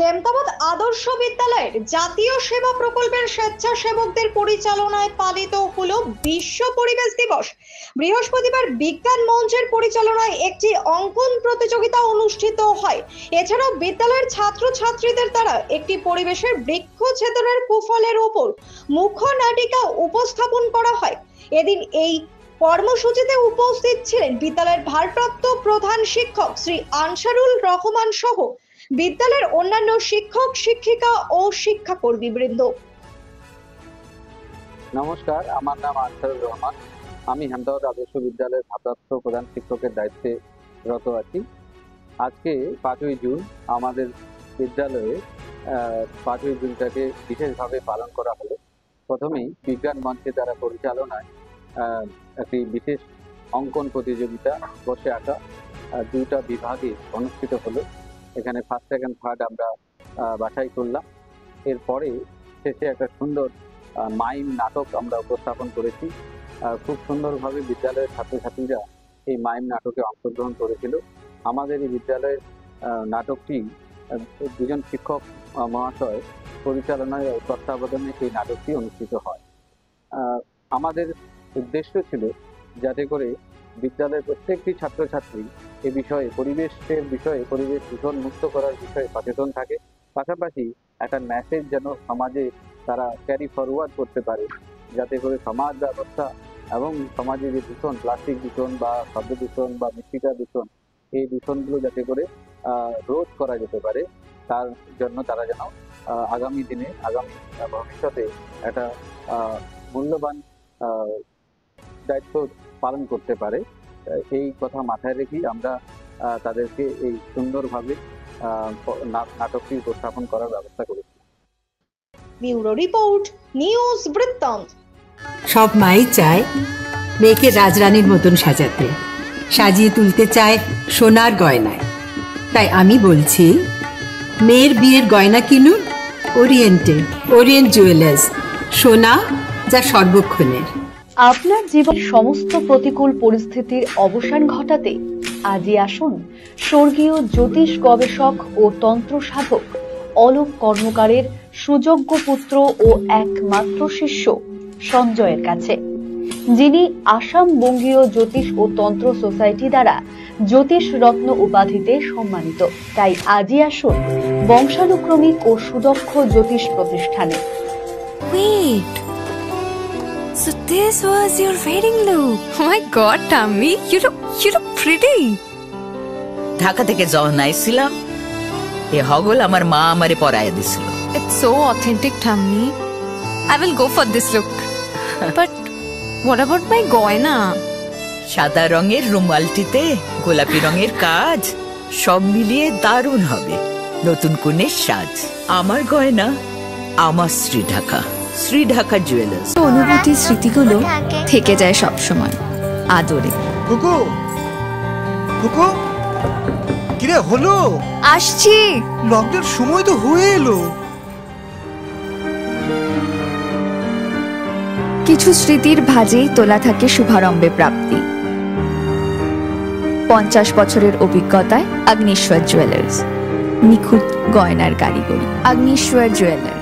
হেমতাবাদ আদর্শ বিদ্যালয়ের জাতীয় সেবা প্রকল্পের স্বেচ্ছাসেবকদের পরিচালনায় পালিত হলো বিশ্ব পরিবেশ দিবস। বৃহস্পতিবার বিজ্ঞান মঞ্চের পরিচালনায় একটি অঙ্কন প্রতিযোগিতা অনুষ্ঠিত হয়। এছাড়াও বিদ্যালয়ের ছাত্রছাত্রীদের দ্বারা একটি পরিবেশের বৃক্ষ ছেদনের কুফলের উপর মুখ্য নাটিকা উপস্থাপন করা হয়। এদিন এই কর্মসূচিতে উপস্থিত ছিলেন বিদ্যালয়ের ভারপ্রাপ্ত প্রধান শিক্ষক শ্রী আনসারুল রহমান সহ বিদ্যালয়ের অন্যান্য শিক্ষক শিক্ষিকা ও শিক্ষাকর্মী বৃন্দ। নমস্কার, আমার নাম আনসারুল রহমান। আমি হেমতাবাদ আদর্শ বিদ্যালয়ের ভারপ্রাপ্ত প্রধান শিক্ষকের দায়িত্বে রত আছি। আজকে 5ই জুন আমাদের বিদ্যালয়ে 5ই জুনটাকে বিশেষভাবে পালন করা হলো। প্রথমেই বিজ্ঞান মঞ্চের দ্বারা পরিচালনায় একটি বিশেষ অঙ্কন প্রতিযোগিতা বসে আঁকা দুটা বিভাগে অনুষ্ঠিত হলো। এখানে ফার্স্ট সেকেন্ড থার্ড আমরা বাছাই করলাম। এরপরে শেষে একটা সুন্দর মাইম নাটক আমরা উপস্থাপন করেছি। খুব সুন্দরভাবে বিদ্যালয়ের ছাত্রছাত্রীরা এই মাইম নাটকে অংশগ্রহণ করেছিল। আমাদের এই বিদ্যালয়ের নাটকটি দুজন শিক্ষক মহাশয় পরিচালনায় তত্ত্বাবধানে এই নাটকটি অনুষ্ঠিত হয়। আমাদের উদ্দেশ্য ছিল যাতে করে বিদ্যালয়ের প্রত্যেকটি ছাত্রছাত্রী এ বিষয়ে পরিবেশের বিষয়ে পরিবেশ দূষণ মুক্ত করার বিষয়ে সচেতন থাকে, পাশাপাশি একটা মেসেজ যেন সমাজে তারা ক্যারি ফরওয়ার্ড করতে পারে, যাতে করে সমাজ ব্যবস্থা এবং সমাজে যে দূষণ, প্লাস্টিক দূষণ বা শব্দ দূষণ বা মৃত্তিকা দূষণ, এই দূষণগুলো যাতে করে রোধ করা যেতে পারে, তার জন্য তারা যেন আগামী দিনে আগামী ভবিষ্যতে একটা মূল্যবান দায়িত্ব পালন করতে পারে। এই কথা মাথায় রেখেই আমরা তাদেরকে এই সুন্দরভাবে নাটকটি উপস্থাপন করার ব্যবস্থা করেছি। ব্যুরো রিপোর্ট, নিউজ বৃত্তান্ত। সব মাই চায় মেয়েকে রাজরানীর মতন সাজাতে, সাজিয়ে তুলতে চায় সোনার গয়নায়। তাই আমি বলছি, মেয়ের বিয়ের গয়না কিনুন ওরিয়েন্ট জুয়েলার্স, সোনা যা সর্বক্ষণের। আপনার জীবনের সমস্ত প্রতিকূল পরিস্থিতির অবসান ঘটাতে আজই আসুন স্বর্গীয় জ্যোতিষ গবেষক ও তন্ত্র সাধক অলোক কর্মকারের সুযোগ্য পুত্র ও একমাত্র শিষ্য সঞ্জয়ের কাছে, যিনি আসাম বঙ্গীয় জ্যোতিষ ও তন্ত্র সোসাইটি দ্বারা জ্যোতিষ রত্ন উপাধিতে সম্মানিত। তাই আজই আসুন বংশানুক্রমিক ও সুদক্ষ জ্যোতিষ প্রতিষ্ঠানে। So this was your wedding look. Oh my god, Tammy, you look pretty. Dhaka থেকে যখন আইছিলাম, এ হগল আমার মা আমারে পরায় দিছিল। It's so authentic, Tammy. I will go for this look. But what about my goina? সাদা রঙের রুমালটিতে গোলাপি রঙের কাজ, সব মিলিয়ে দারুণ হবে নতুন কনের সাজ। আমার গয়না আমার শ্রী ঢাকা জুয়েলার্স। অনুভূতি স্মৃতিগুলো থেকে যায় সব সময় আদরে। কুকু কুকু, কিরে হলো? আসছি, লকডাউন সময় তো হয়ে এলো। কিছু স্মৃতির ভাজেই তোলা থাকে শুভারম্ভে প্রাপ্তি। 50 বছরের অভিজ্ঞতায় আগ্নেশ্বর জুয়েলার্স, নিখুঁত গয়নার কারিগরি। আগ্নেশ্বর জুয়েলার্স।